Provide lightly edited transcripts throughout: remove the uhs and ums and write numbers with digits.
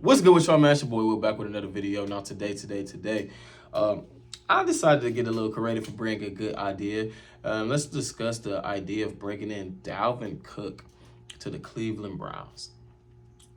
What's good with y'all, man? It's your boy Will back with another video. Now today, I decided to get a little creative and bring a good idea. Let's discuss the idea of bringing in Dalvin Cook to the Cleveland Browns.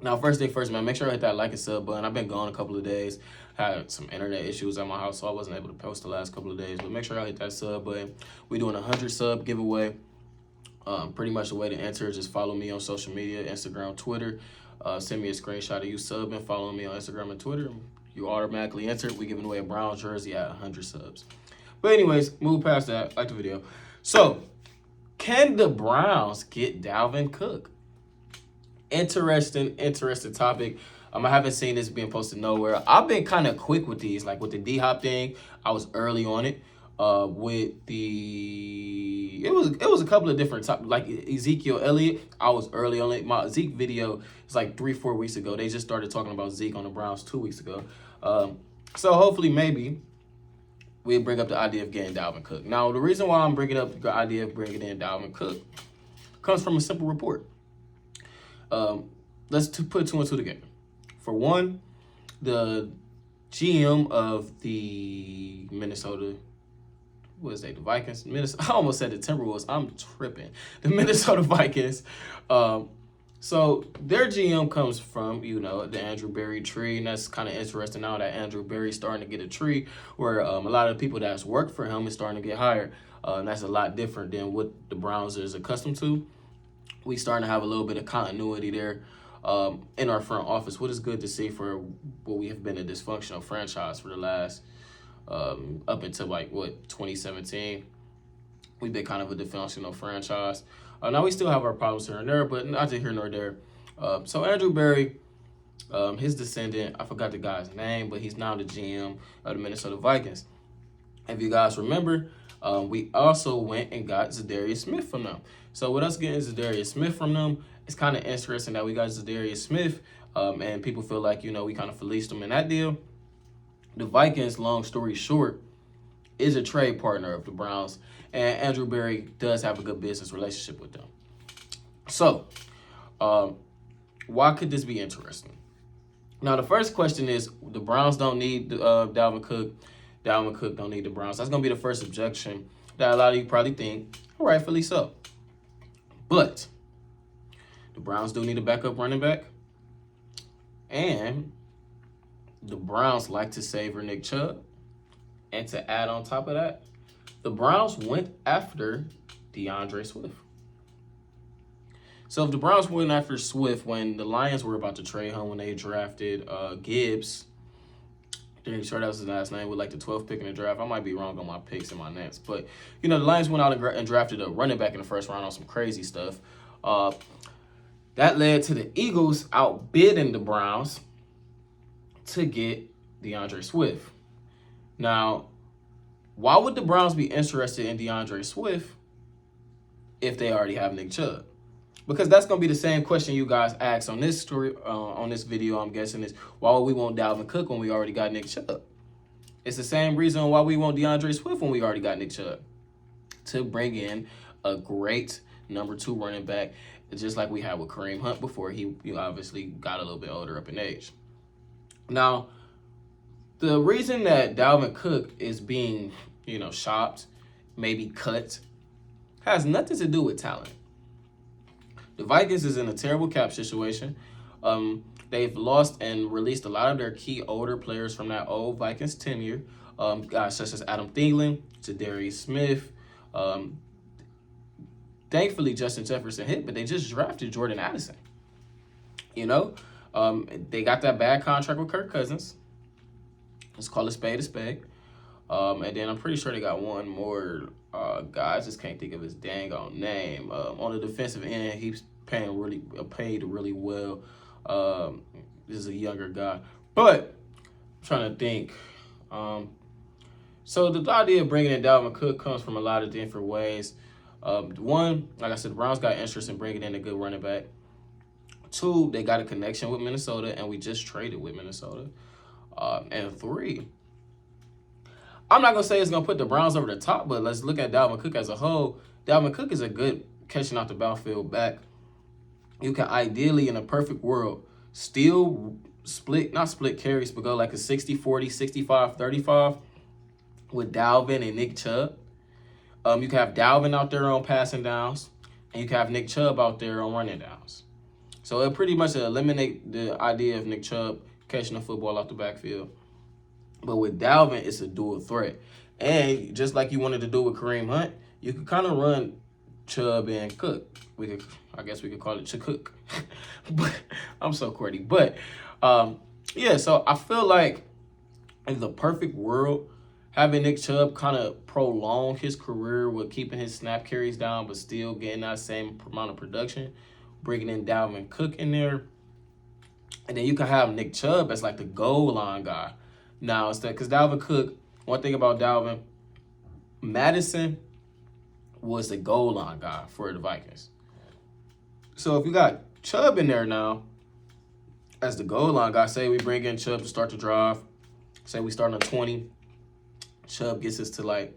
Now, first thing first, man, make sure I hit that like and sub button. I've been gone a couple of days. Had some internet issues at my house, so I wasn't able to post the last couple of days. But make sure I hit that sub button. We're doing a 100 sub giveaway. Pretty much the way to enter is just follow me on social media, Instagram, Twitter. Send me a screenshot of you subbing, follow me on Instagram and Twitter. You automatically enter. We're giving away a Browns jersey at 100 subs. But anyways, move past that. Like the video. So, can the Browns get Dalvin Cook? Interesting topic. I haven't seen this being posted nowhere. I've been kind of quick with these, like with the D-Hop thing. I was early on it. With the it was a couple of different topics, like Ezekiel Elliott. I was early on it. My Zeke video is like 3-4 weeks ago. They just started talking about Zeke on the Browns 2 weeks ago. So hopefully maybe we'll bring up the idea of getting Dalvin Cook. Now the reason why I'm bringing up the idea of bringing in Dalvin Cook comes from a simple report. Let's put two and two together. For one, the GM of the Minnesota. What is that? The Vikings? I almost said the Timberwolves. I'm tripping. The Minnesota Vikings. So their GM comes from, the Andrew Berry tree. And that's kind of interesting now that Andrew Berry's starting to get a tree where a lot of the people that's worked for him is starting to get hired. And that's a lot different than what the Browns is accustomed to. We starting to have a little bit of continuity there in our front office, what is good to see for what we have been a dysfunctional franchise for the last up until 2017. We've been kind of a dysfunctional franchise. Now we still have our problems here and there, but not here nor there. So Andrew Berry, his descendant, I forgot the guy's name, but he's now the GM of the Minnesota Vikings. If you guys remember, we also went and got Zadarius Smith from them. So with us getting Zadarius Smith from them, it's kind of interesting that we got Zadarius Smith, and people feel like, we kind of fleeced them in that deal. The Vikings, long story short, is a trade partner of the Browns, and Andrew Berry does have a good business relationship with them. So, why could this be interesting? Now, the first question is, the Browns don't need Dalvin Cook. Dalvin Cook don't need the Browns. That's going to be the first objection that a lot of you probably think, rightfully so. But the Browns do need a backup running back, and the Browns like to savor Nick Chubb. And to add on top of that, the Browns went after DeAndre Swift. So if the Browns went after Swift when the Lions were about to trade him, when they drafted Gibbs, I'm sure that was his last name, with the 12th pick in the draft. I might be wrong on my picks and my nets. But, the Lions went out and drafted a running back in the first round on some crazy stuff. That led to the Eagles outbidding the Browns to get DeAndre Swift. Now, why would the Browns be interested in DeAndre Swift if they already have Nick Chubb? Because that's going to be the same question you guys asked on this story, on this video, I'm guessing, is why would we want Dalvin Cook when we already got Nick Chubb? It's the same reason why we want DeAndre Swift when we already got Nick Chubb. To bring in a great number 2 running back, just like we had with Kareem Hunt before he obviously got a little bit older up in age. Now, the reason that Dalvin Cook is being, shopped, maybe cut, has nothing to do with talent. The Vikings is in a terrible cap situation. They've lost and released a lot of their key older players from that old Vikings tenure. Guys such as Adam Thielen, Zadarius Smith. Thankfully, Justin Jefferson hit, but they just drafted Jordan Addison. They got that bad contract with Kirk Cousins. Let's call a spade a spade. And then I'm pretty sure they got one more guy. I just can't think of his dang on name. On the defensive end, he's paid really well. This is a younger guy. But I'm trying to think. So the idea of bringing in Dalvin Cook comes from a lot of different ways. One, like I said, the Browns got interest in bringing in a good running back. 2, they got a connection with Minnesota, and we just traded with Minnesota. And 3, I'm not going to say it's going to put the Browns over the top, but let's look at Dalvin Cook as a whole. Dalvin Cook is a good catching out the backfield back. You can ideally, in a perfect world, steal not split carries, but go like a 60-40, 65-35 with Dalvin and Nick Chubb. You can have Dalvin out there on passing downs, and you can have Nick Chubb out there on running downs. So it pretty much eliminate the idea of Nick Chubb catching the football off the backfield. But with Dalvin, it's a dual threat. And just like you wanted to do with Kareem Hunt, you could kind of run Chubb and Cook. I guess we could call it Chacook. But I'm so corny. But yeah, so I feel like in the perfect world, having Nick Chubb kind of prolong his career with keeping his snap carries down, but still getting that same amount of production, bringing in Dalvin Cook in there, and then you can have Nick Chubb as like the goal line guy. Now instead, because Dalvin Cook, one thing about Dalvin, Madison was the goal line guy for the Vikings. So if you got Chubb in there now as the goal line guy, say we bring in Chubb to start the drive, say we start on 20, Chubb gets us to like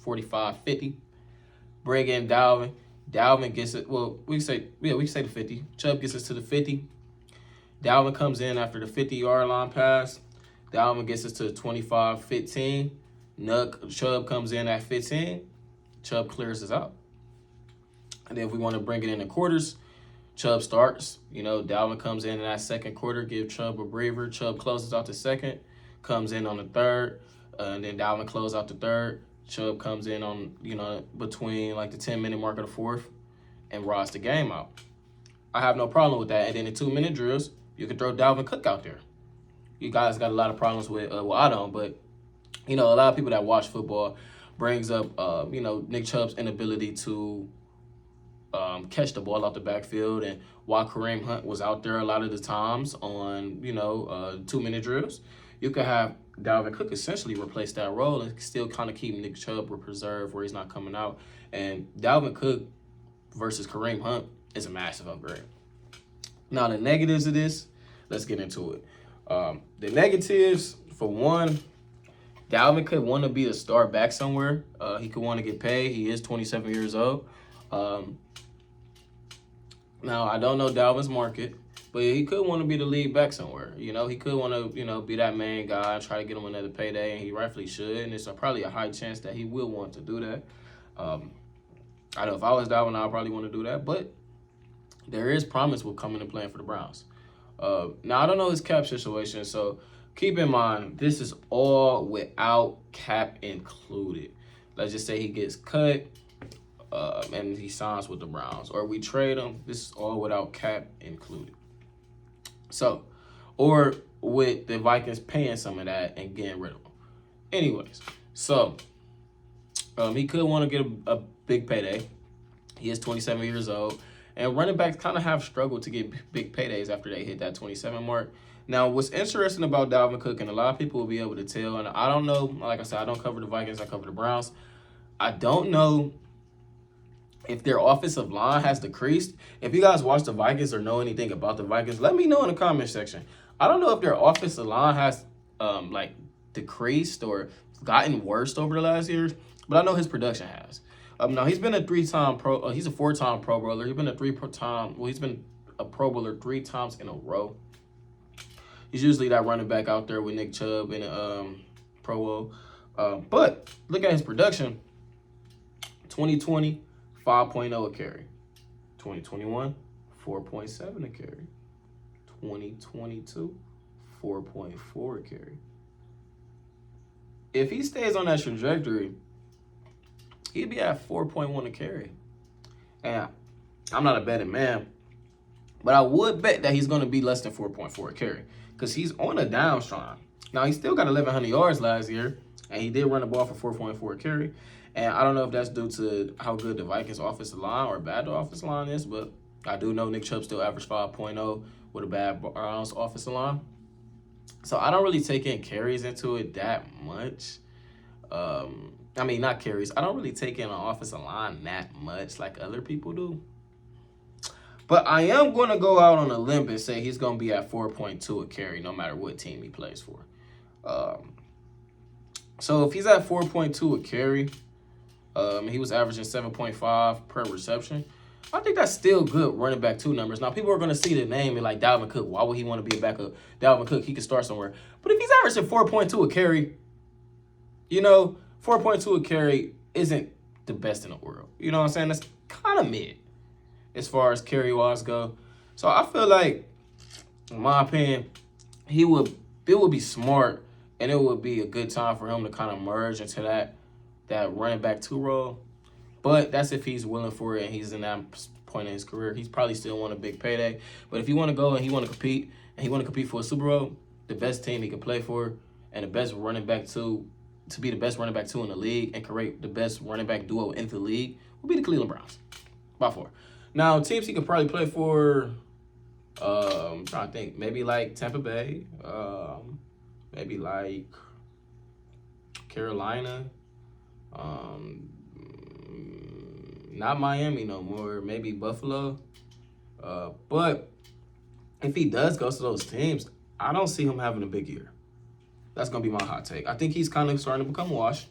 45, 50. Bring in Dalvin. Dalvin gets it. Well, we say the 50. Chubb gets us to the 50. Dalvin comes in after the 50-yard line pass. Dalvin gets us to 25, 15. Chubb comes in at 15. Chubb clears us out. And then if we want to bring it in the quarters, Chubb starts. Dalvin comes in that second quarter, give Chubb a breather. Chubb closes out the second, comes in on the third. And then Dalvin closes out the third. Chubb comes in on, between like the 10-minute mark of the fourth and rides the game out. I have no problem with that. And then the 2-minute drills, you can throw Dalvin Cook out there. You guys got a lot of problems with, I don't, but, a lot of people that watch football brings up, Nick Chubb's inability to catch the ball out the backfield, and why Kareem Hunt was out there a lot of the times on, 2-minute drills. You could have Dalvin Cook essentially replace that role and still kind of keep Nick Chubb preserved where he's not coming out. And Dalvin Cook versus Kareem Hunt is a massive upgrade. Now, the negatives of this, let's get into it. The negatives, for one, Dalvin could want to be a star back somewhere. He could want to get paid. He is 27 years old. Now, I don't know Dalvin's market, but he could want to be the lead back somewhere. He could want to, be that main guy, try to get him another payday, and he rightfully should. And it's probably a high chance that he will want to do that. I know if I was Dalvin, I'd probably want to do that. But there is promise with coming and playing for the Browns. Now, I don't know his cap situation, so keep in mind, this is all without cap included. Let's just say he gets cut and he signs with the Browns, or we trade him. This is all without cap included. So, or with the Vikings paying some of that and getting rid of him. Anyways, so he could want to get a big payday. He is 27 years old. And running backs kind of have struggled to get big paydays after they hit that 27 mark. Now, what's interesting about Dalvin Cook, and a lot of people will be able to tell, and I don't know, like I said, I don't cover the Vikings, I cover the Browns. I don't know if their offensive line has decreased. If you guys watch the Vikings or know anything about the Vikings, let me know in the comment section. I don't know if their offensive line has decreased or gotten worse over the last years, but I know his production has. Now, he's been a 3-time pro. He's a 4-time Pro Bowler. He's been he's been a Pro Bowler 3 times in a row. He's usually that running back out there with Nick Chubb in a Pro Bowl. But look at his production. 2020, 5.0 a carry. 2021, 4.7 a carry. 2022, 4.4 a carry. If he stays on that trajectory, he'd be at 4.1 a carry. And I'm not a betting man, but I would bet that he's going to be less than 4.4 a carry because he's on a downstride. Now, he still got 1,100 yards last year, and he did run the ball for 4.4 a carry. And I don't know if that's due to how good the Vikings offensive line or bad the offensive line is, but I do know Nick Chubb still averaged 5.0 with a bad Browns offensive line. So I don't really take in carries into it that much. I mean, not carries. I don't really take in an offensive line that much like other people do. But I am going to go out on a limb and say he's going to be at 4.2 a carry no matter what team he plays for. So if he's at 4.2 a carry, he was averaging 7.5 per reception. I think that's still good running back 2 numbers. Now, people are going to see the name and like Dalvin Cook. Why would he want to be a backup? Dalvin Cook, he could start somewhere. But if he's averaging 4.2 a carry, 4.2 a carry isn't the best in the world. You know what I'm saying? That's kind of mid as far as carry wise go. So I feel like, in my opinion, it would be smart and it would be a good time for him to kind of merge into that running back 2 role. But that's if he's willing for it and he's in that point in his career. He's probably still want a big payday. But if he want to go and he want to compete for a Super Bowl, the best team he can play for and the best running back 2 to be the best running back 2 in the league and create the best running back duo in the league will be the Cleveland Browns. By far. Now, teams he could probably play for, I'm trying to think, maybe like Tampa Bay, maybe like Carolina, not Miami no more, maybe Buffalo. But if he does go to those teams, I don't see him having a big year. That's going to be my hot take. I think he's kind of starting to become washed,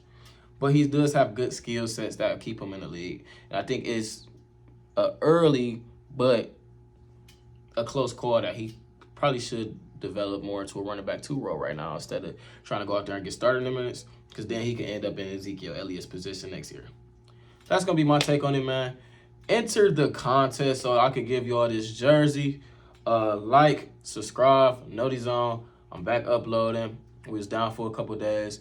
but he does have good skill sets that keep him in the league. And I think it's early, but a close call that he probably should develop more into a running back 2 role right now instead of trying to go out there and get started in the minutes, because then he can end up in Ezekiel Elliott's position next year. That's going to be my take on it, man. Enter the contest so I could give you all this jersey. Like, subscribe, Noti Zone. I'm back uploading. We was down for a couple days.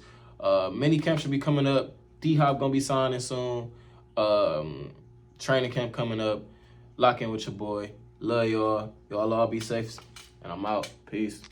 Mini camp should be coming up. D-Hop going to be signing soon. Training camp coming up. Lock in with your boy. Love y'all. Y'all all be safe. And I'm out. Peace.